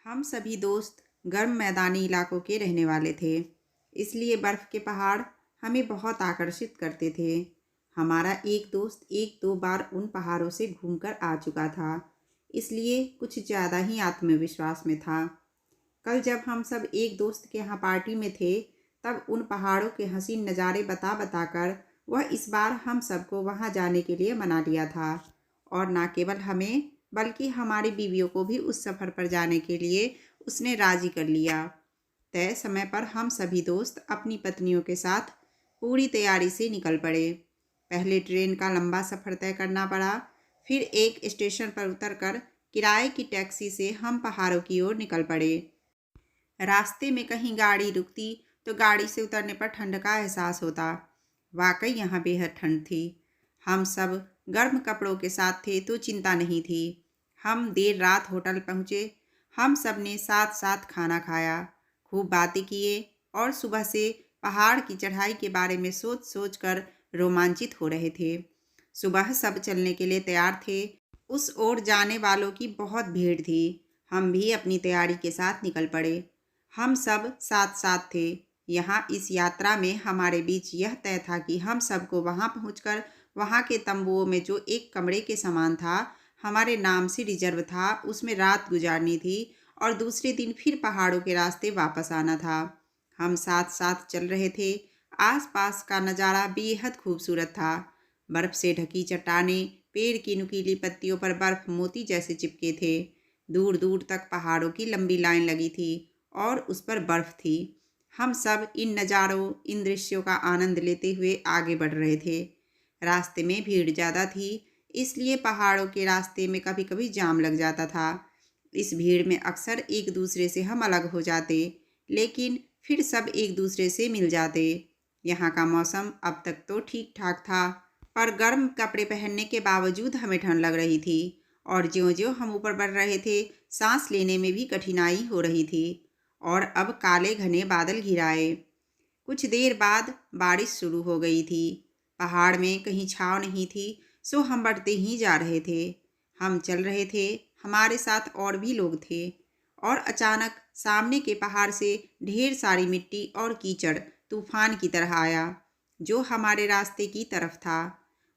हम सभी दोस्त गर्म मैदानी इलाकों के रहने वाले थे, इसलिए बर्फ़ के पहाड़ हमें बहुत आकर्षित करते थे। हमारा एक दोस्त एक दो बार उन पहाड़ों से घूमकर आ चुका था, इसलिए कुछ ज़्यादा ही आत्मविश्वास में था। कल जब हम सब एक दोस्त के यहाँ पार्टी में थे, तब उन पहाड़ों के हसीन नज़ारे बता बता कर वह इस बार हम सबको वहाँ जाने के लिए मना लिया था। और न केवल हमें बल्कि हमारी बीवियों को भी उस सफ़र पर जाने के लिए उसने राज़ी कर लिया। तय समय पर हम सभी दोस्त अपनी पत्नियों के साथ पूरी तैयारी से निकल पड़े। पहले ट्रेन का लंबा सफ़र तय करना पड़ा, फिर एक स्टेशन पर उतरकर किराए की टैक्सी से हम पहाड़ों की ओर निकल पड़े। रास्ते में कहीं गाड़ी रुकती तो गाड़ी से उतरने पर ठंड का एहसास होता। वाकई यहाँ बेहद ठंड थी। हम सब गर्म कपड़ों के साथ थे तो चिंता नहीं थी। हम देर रात होटल पहुँचे। हम सब ने साथ साथ खाना खाया, खूब बातें किए और सुबह से पहाड़ की चढ़ाई के बारे में सोच सोच कर रोमांचित हो रहे थे। सुबह सब चलने के लिए तैयार थे। उस ओर जाने वालों की बहुत भीड़ थी। हम भी अपनी तैयारी के साथ निकल पड़े। हम सब साथ साथ थे। यहाँ इस यात्रा में हमारे बीच यह तय था कि हम सबको वहाँ पहुँचकर वहाँ के तंबुओं में जो एक कमरे के समान था, हमारे नाम से रिजर्व था, उसमें रात गुजारनी थी और दूसरे दिन फिर पहाड़ों के रास्ते वापस आना था। हम साथ साथ चल रहे थे। आसपास का नज़ारा बेहद खूबसूरत था। बर्फ़ से ढकी चट्टानें, पेड़ की नुकीली पत्तियों पर बर्फ़ मोती जैसे चिपके थे। दूर दूर तक पहाड़ों की लंबी लाइन लगी थी और उस पर बर्फ़ थी। हम सब इन नज़ारों, इन दृश्यों का आनंद लेते हुए आगे बढ़ रहे थे। रास्ते में भीड़ ज़्यादा थी, इसलिए पहाड़ों के रास्ते में कभी कभी जाम लग जाता था। इस भीड़ में अक्सर एक दूसरे से हम अलग हो जाते, लेकिन फिर सब एक दूसरे से मिल जाते। यहाँ का मौसम अब तक तो ठीक ठाक था, पर गर्म कपड़े पहनने के बावजूद हमें ठंड लग रही थी और ज्यों-ज्यों हम ऊपर बढ़ रहे थे, सांस लेने में भी कठिनाई हो रही थी। और अब काले घने बादल घिर आए। कुछ देर बाद बारिश शुरू हो गई थी। पहाड़ में कहीं छाँव नहीं थी, सो हम बढ़ते ही जा रहे थे। हम चल रहे थे, हमारे साथ और भी लोग थे और अचानक सामने के पहाड़ से ढेर सारी मिट्टी और कीचड़ तूफान की तरह आया, जो हमारे रास्ते की तरफ था।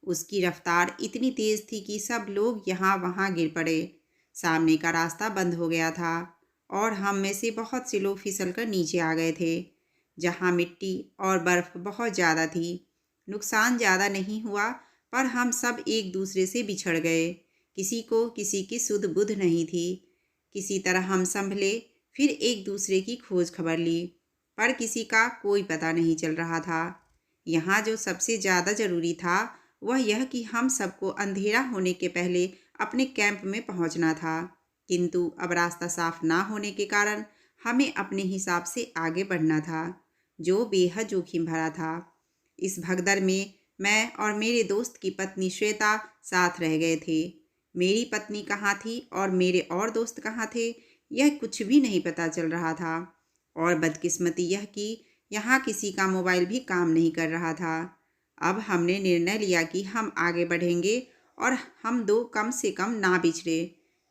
उसकी रफ्तार इतनी तेज़ थी कि सब लोग यहाँ वहाँ गिर पड़े। सामने का रास्ता बंद हो गया था और हम में से बहुत से लोग फिसल कर नीचे आ गए थे, जहाँ मिट्टी और बर्फ़ बहुत ज़्यादा थी। नुकसान ज़्यादा नहीं हुआ, पर हम सब एक दूसरे से बिछड़ गए। किसी को किसी की सुध बुध नहीं थी। किसी तरह हम संभले, फिर एक दूसरे की खोज खबर ली, पर किसी का कोई पता नहीं चल रहा था। यहाँ जो सबसे ज़्यादा ज़रूरी था, वह यह कि हम सबको अंधेरा होने के पहले अपने कैंप में पहुँचना था। किंतु अब रास्ता साफ ना होने के कारण हमें अपने हिसाब से आगे बढ़ना था, जो बेहद जोखिम भरा था। इस भगदड़ में मैं और मेरे दोस्त की पत्नी श्वेता साथ रह गए थे। मेरी पत्नी कहाँ थी और मेरे और दोस्त कहाँ थे, यह कुछ भी नहीं पता चल रहा था। और बदकिस्मती यह कि यहाँ किसी का मोबाइल भी काम नहीं कर रहा था। अब हमने निर्णय लिया कि हम आगे बढ़ेंगे और हम दो कम से कम ना बिछड़े।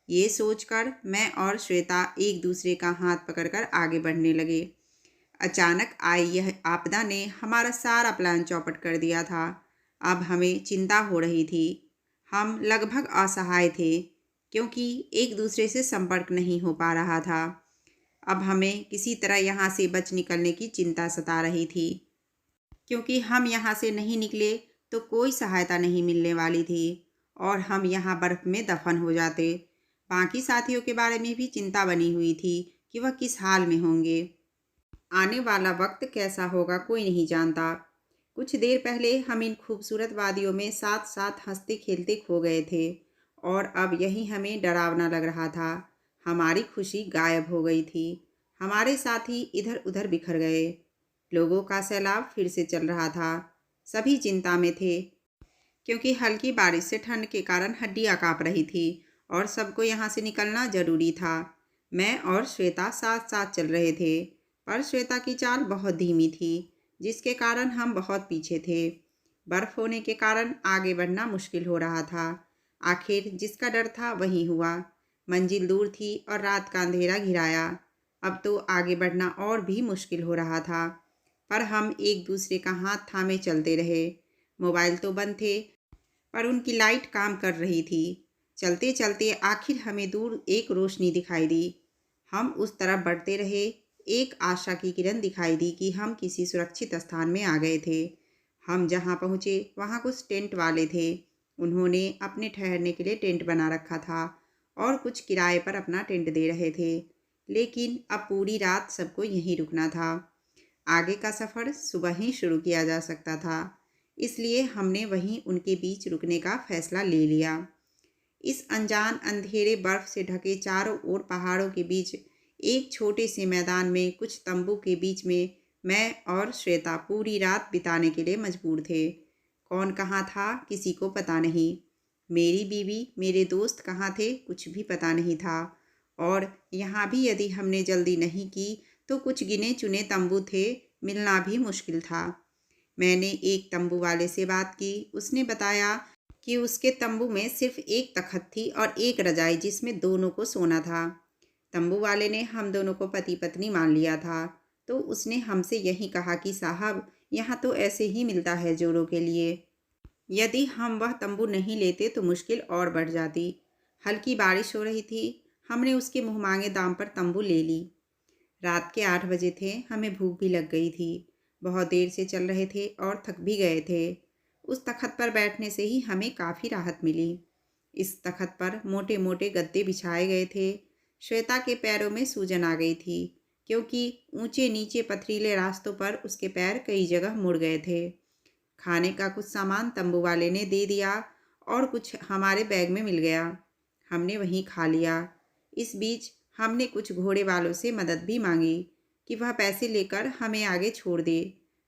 ये सोचकर मैं और श्वेता एक दूसरे का हाथ पकड़कर आगे बढ़ने लगे। अचानक आई यह आपदा ने हमारा सारा प्लान चौपट कर दिया था। अब हमें चिंता हो रही थी। हम लगभग असहाय थे, क्योंकि एक दूसरे से संपर्क नहीं हो पा रहा था। अब हमें किसी तरह यहाँ से बच निकलने की चिंता सता रही थी, क्योंकि हम यहाँ से नहीं निकले तो कोई सहायता नहीं मिलने वाली थी और हम यहाँ बर्फ़ में दफन हो जाते। बाकी साथियों के बारे में भी चिंता बनी हुई थी कि वह किस हाल में होंगे। आने वाला वक्त कैसा होगा कोई नहीं जानता। कुछ देर पहले हम इन खूबसूरत वादियों में साथ साथ हंसते खेलते खो गए थे और अब यही हमें डरावना लग रहा था। हमारी खुशी गायब हो गई थी। हमारे साथी इधर उधर बिखर गए। लोगों का सैलाब फिर से चल रहा था। सभी चिंता में थे, क्योंकि हल्की बारिश से ठंड के कारण हड्डियां कांप रही थी और सबको यहाँ से निकलना जरूरी था। मैं और श्वेता साथ साथ चल रहे थे, पर श्वेता की चाल बहुत धीमी थी, जिसके कारण हम बहुत पीछे थे। बर्फ होने के कारण आगे बढ़ना मुश्किल हो रहा था। आखिर जिसका डर था वही हुआ। मंजिल दूर थी और रात का अंधेरा घिराया। अब तो आगे बढ़ना और भी मुश्किल हो रहा था, पर हम एक दूसरे का हाथ थामे चलते रहे। मोबाइल तो बंद थे, पर उनकी लाइट काम कर रही थी। चलते चलते आखिर हमें दूर एक रोशनी दिखाई दी। हम उस तरफ बढ़ते रहे। एक आशा की किरण दिखाई दी कि हम किसी सुरक्षित स्थान में आ गए थे। हम जहाँ पहुँचे वहाँ कुछ टेंट वाले थे। उन्होंने अपने ठहरने के लिए टेंट बना रखा था और कुछ किराए पर अपना टेंट दे रहे थे। लेकिन अब पूरी रात सबको यहीं रुकना था। आगे का सफ़र सुबह ही शुरू किया जा सकता था, इसलिए हमने वहीं उनके बीच रुकने का फैसला ले लिया। इस अनजान अंधेरे बर्फ से ढके चारों ओर पहाड़ों के बीच एक छोटे से मैदान में कुछ तंबू के बीच में मैं और श्वेता पूरी रात बिताने के लिए मजबूर थे। कौन कहाँ था किसी को पता नहीं। मेरी बीवी, मेरे दोस्त कहाँ थे कुछ भी पता नहीं था। और यहाँ भी यदि हमने जल्दी नहीं की तो कुछ गिने चुने तंबू थे, मिलना भी मुश्किल था। मैंने एक तंबू वाले से बात की। उसने बताया कि उसके तंबू में सिर्फ एक तख्त थी और एक रजाई जिसमें दोनों को सोना था। तंबू वाले ने हम दोनों को पति पत्नी मान लिया था, तो उसने हमसे यही कहा कि साहब, यहाँ तो ऐसे ही मिलता है जोड़ों के लिए। यदि हम वह तंबू नहीं लेते तो मुश्किल और बढ़ जाती। हल्की बारिश हो रही थी। हमने उसके मुँह मांगे दाम पर तंबू ले ली। रात के 8 बजे थे। हमें भूख भी लग गई थी। बहुत देर से चल रहे थे और थक भी गए थे। उस तख्त पर बैठने से ही हमें काफ़ी राहत मिली। इस तख्त पर मोटे मोटे गद्दे बिछाए गए थे। श्वेता के पैरों में सूजन आ गई थी, क्योंकि ऊंचे नीचे पथरीले रास्तों पर उसके पैर कई जगह मुड़ गए थे। खाने का कुछ सामान तंबू वाले ने दे दिया और कुछ हमारे बैग में मिल गया। हमने वहीं खा लिया। इस बीच हमने कुछ घोड़े वालों से मदद भी मांगी कि वह पैसे लेकर हमें आगे छोड़ दे,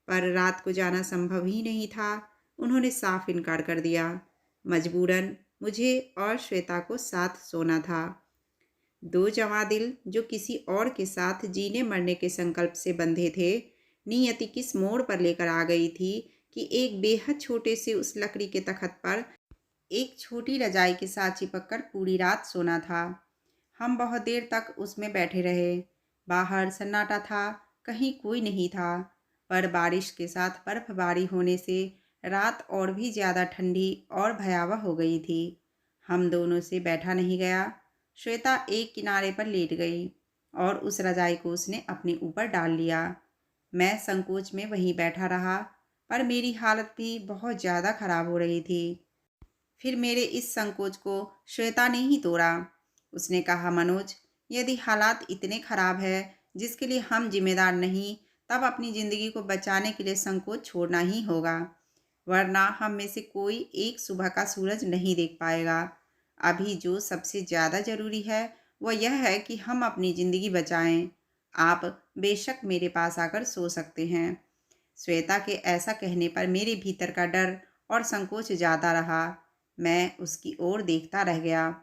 पर रात को जाना संभव ही नहीं था। उन्होंने साफ इनकार कर दिया। मजबूरन मुझे और श्वेता को साथ सोना था। दो जवां दिल जो किसी और के साथ जीने मरने के संकल्प से बंधे थे, नियति किस मोड़ पर लेकर आ गई थी कि एक बेहद छोटे से उस लकड़ी के तख्त पर एक छोटी रजाई के साथ चिपककर पूरी रात सोना था। हम बहुत देर तक उसमें बैठे रहे। बाहर सन्नाटा था, कहीं कोई नहीं था, पर बारिश के साथ बर्फबारी होने से रात और भी ज़्यादा ठंडी और भयावह हो गई थी। हम दोनों से बैठा नहीं गया। श्वेता एक किनारे पर लेट गई और उस रजाई को उसने अपने ऊपर डाल लिया। मैं संकोच में वहीं बैठा रहा, पर मेरी हालत भी बहुत ज़्यादा खराब हो रही थी। फिर मेरे इस संकोच को श्वेता ने ही तोड़ा। उसने कहा, मनोज, यदि हालात इतने खराब है जिसके लिए हम जिम्मेदार नहीं, तब अपनी ज़िंदगी को बचाने के लिए संकोच छोड़ना ही होगा, वरना हम में से कोई एक सुबह का सूरज नहीं देख पाएगा। अभी जो सबसे ज़्यादा ज़रूरी है वह यह है कि हम अपनी ज़िंदगी बचाएं। आप बेशक मेरे पास आकर सो सकते हैं। श्वेता के ऐसा कहने पर मेरे भीतर का डर और संकोच ज़्यादा रहा। मैं उसकी ओर देखता रह गया।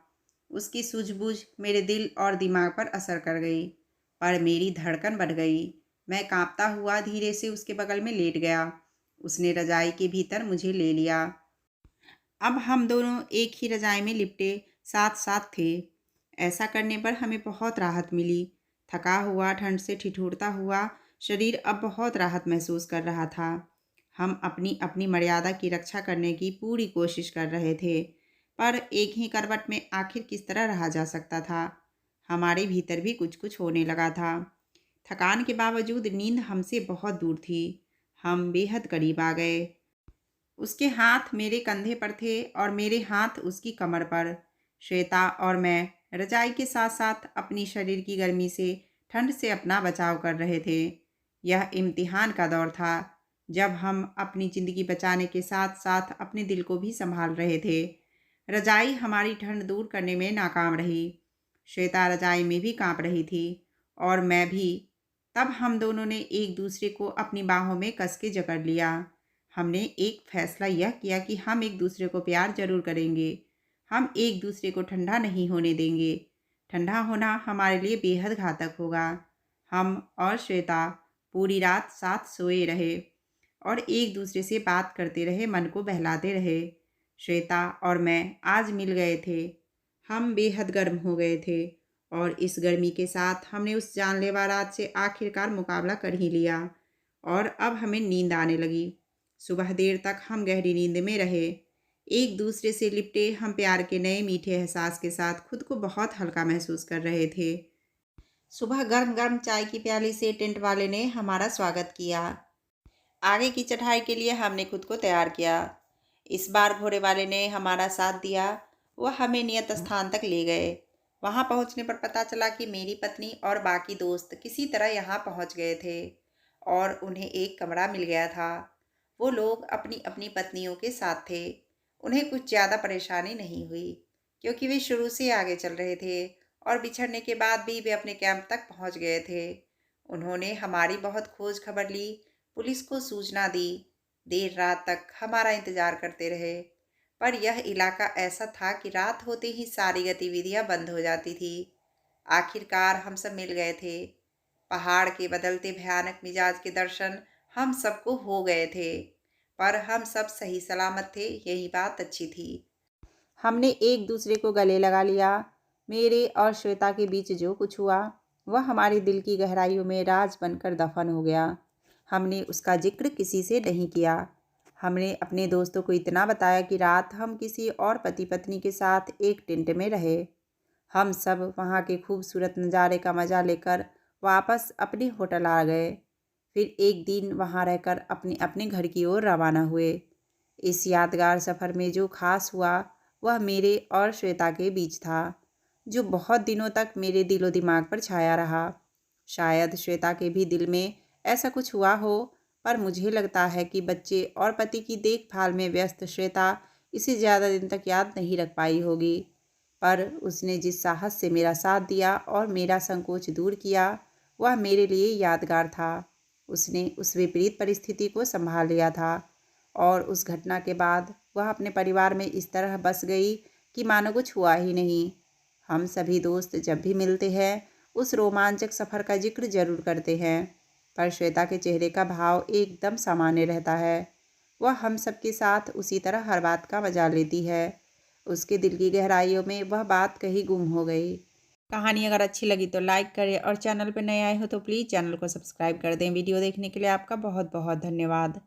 उसकी सूझबूझ मेरे दिल और दिमाग पर असर कर गई, पर मेरी धड़कन बढ़ गई। मैं कांपता हुआ धीरे से उसके बगल में लेट गया। उसने रजाई के भीतर मुझे ले लिया। अब हम दोनों एक ही रजाई में लिपटे साथ साथ थे। ऐसा करने पर हमें बहुत राहत मिली। थका हुआ, ठंड से ठिठुरता हुआ शरीर अब बहुत राहत महसूस कर रहा था। हम अपनी अपनी मर्यादा की रक्षा करने की पूरी कोशिश कर रहे थे, पर एक ही करवट में आखिर किस तरह रहा जा सकता था। हमारे भीतर भी कुछ कुछ होने लगा था। थकान के बावजूद नींद हमसे बहुत दूर थी। हम बेहद करीब आ गए। उसके हाथ मेरे कंधे पर थे और मेरे हाथ उसकी कमर पर। श्वेता और मैं रजाई के साथ साथ अपनी शरीर की गर्मी से, ठंड से अपना बचाव कर रहे थे। यह इम्तिहान का दौर था, जब हम अपनी ज़िंदगी बचाने के साथ साथ अपने दिल को भी संभाल रहे थे। रजाई हमारी ठंड दूर करने में नाकाम रही। श्वेता रजाई में भी कांप रही थी और मैं भी। तब हम दोनों ने एक दूसरे को अपनी बाहों में कस के जकड़ लिया। हमने एक फैसला यह किया कि हम एक दूसरे को प्यार जरूर करेंगे। हम एक दूसरे को ठंडा नहीं होने देंगे। ठंडा होना हमारे लिए बेहद घातक होगा। हम और श्वेता पूरी रात साथ सोए रहे और एक दूसरे से बात करते रहे, मन को बहलाते रहे। श्वेता और मैं आज मिल गए थे। हम बेहद गर्म हो गए थे और इस गर्मी के साथ हमने उस जानलेवा रात से आखिरकार मुकाबला कर ही लिया और अब हमें नींद आने लगी। सुबह देर तक हम गहरी नींद में रहे। एक दूसरे से लिपटे हम प्यार के नए मीठे एहसास के साथ खुद को बहुत हल्का महसूस कर रहे थे। सुबह गर्म गर्म चाय की प्याली से टेंट वाले ने हमारा स्वागत किया। आगे की चढ़ाई के लिए हमने खुद को तैयार किया। इस बार घोड़े वाले ने हमारा साथ दिया। वह हमें नियत स्थान तक ले गए। वहां पहुंचने पर पता चला कि मेरी पत्नी और बाकी दोस्त किसी तरह यहां पहुंच गए थे और उन्हें एक कमरा मिल गया था। वो लोग अपनी अपनी पत्नियों के साथ थे। उन्हें कुछ ज़्यादा परेशानी नहीं हुई क्योंकि वे शुरू से आगे चल रहे थे और बिछड़ने के बाद भी वे अपने कैंप तक पहुंच गए थे। उन्होंने हमारी बहुत खोज खबर ली, पुलिस को सूचना दी, देर रात तक हमारा इंतजार करते रहे। पर यह इलाका ऐसा था कि रात होते ही सारी गतिविधियां बंद हो जाती थी। आखिरकार हम सब मिल गए थे। पहाड़ के बदलते भयानक मिजाज के दर्शन हम सबको हो गए थे, पर हम सब सही सलामत थे, यही बात अच्छी थी। हमने एक दूसरे को गले लगा लिया। मेरे और श्वेता के बीच जो कुछ हुआ वह हमारे दिल की गहराइयों में राज बनकर दफन हो गया। हमने उसका जिक्र किसी से नहीं किया। हमने अपने दोस्तों को इतना बताया कि रात हम किसी और पति पत्नी के साथ एक टेंट में रहे। हम सब वहाँ के खूबसूरत नज़ारे का मज़ा लेकर वापस अपने होटल आ गए। फिर एक दिन वहाँ रहकर अपने अपने घर की ओर रवाना हुए। इस यादगार सफ़र में जो खास हुआ वह मेरे और श्वेता के बीच था, जो बहुत दिनों तक मेरे दिलो दिमाग पर छाया रहा। शायद श्वेता के भी दिल में ऐसा कुछ हुआ हो, पर मुझे लगता है कि बच्चे और पति की देखभाल में व्यस्त श्वेता इसे ज़्यादा दिन तक याद नहीं रख पाई होगी। पर उसने जिस साहस से मेरा साथ दिया और मेरा संकोच दूर किया वह मेरे लिए यादगार था। उसने उस विपरीत परिस्थिति को संभाल लिया था और उस घटना के बाद वह अपने परिवार में इस तरह बस गई कि मानो कुछ हुआ ही नहीं। हम सभी दोस्त जब भी मिलते हैं उस रोमांचक सफ़र का जिक्र जरूर करते हैं, पर श्वेता के चेहरे का भाव एकदम सामान्य रहता है। वह हम सबके साथ उसी तरह हर बात का मजा लेती है। उसके दिल की गहराइयों में वह बात कहीं गुम हो गई। कहानी अगर अच्छी लगी तो लाइक करें और चैनल पर नए आए हो तो प्लीज़ चैनल को सब्सक्राइब कर दें। वीडियो देखने के लिए आपका बहुत बहुत धन्यवाद।